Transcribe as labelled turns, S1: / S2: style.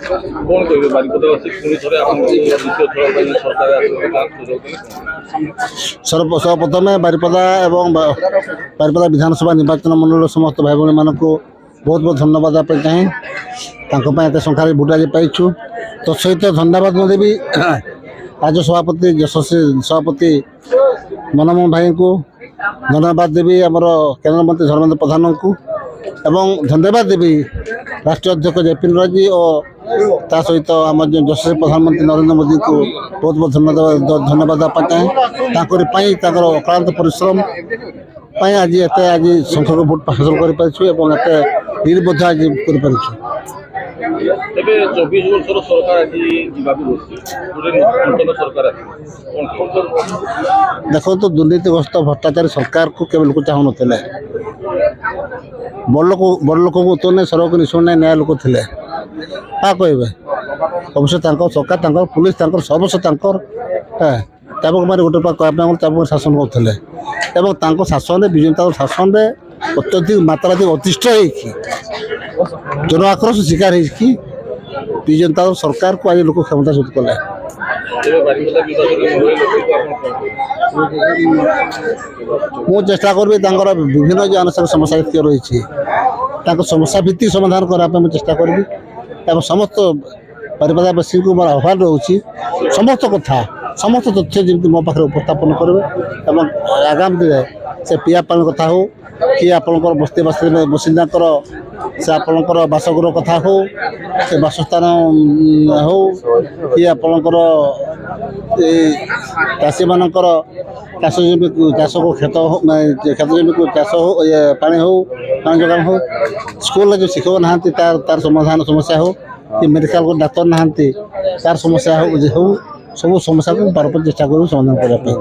S1: कौन कह बारिपदावासी पुणी थे द्वितीय थर सरकार
S2: सर्वप्रथम बारिपदा एवं बारिपदा विधानसभा निर्वाचन मंडल समस्त भाई भाई मानक बहुत बहुत धन्यवाद आप चाहे एत संख्या भोट आज पाइछु तो सहित धन्यवाद देवी राज्य सभापति यशस्वी सभापति मनमोहन भाई को धन्यवाद देवी आमर केंद्र मंत्री धर्मेंद्र प्रधान को एवं धन्यवाद देवी राष्ट्रीय अध्यक्ष जेपी नड्डा जी और ता सहित आम यशस्वी प्रधानमंत्री नरेंद्र मोदी को बहुत बहुत धन्यवाद आप चाहे अक्लांत परिश्रम आज आज संख्यक भोट हासिल कर आज कर
S1: तेरे 24 वर्षर सरकार आज नूतन सरकार
S2: देखो तो दुर्नीतिग्रस्त भ्रष्टाचारी सरकार को केवल लोक चाहून बड़ लोक को तो सरक निशुण न्याय लोक थे क्या कहे अवश्य सरकार पुलिस सबसे चाबक मारे गोटे चाबक शासन करते शासन विजु शासन अत्यधिक मात्राधिक अतिष्ठ जन आक्रोश शिकार विजु सरकार को आज लोक क्षमताच्युत कले मु चेष्टा करी विभिन्न जो आनुषंगिक समस्या रही समस्या भित्तिक समाधान करने चेष्टा करी समस्त बारिपदावासी को मोर आह्वान रोचे समस्त कथा समस्त तथ्य जमी मो पाखे उपस्थापन करेंगे आगामी दिन से पीआ पानी कथा हो कि आपंकर बस्ती बासिंदा से आपंकर बासगृह कथा हो से बासस्थान हो कि आपंकर चाषी मानकर चाष जमी चाष को खेत जमी को चाष हो पानी हो पानी जोगान हो स्कूल जो शिक्षक ना तार समाधान समस्या हो कि मेडिकल को डाक्तर ना तार समस्या हो सब समस्या को पारंपरिक चेष्टा कर समाधान करने।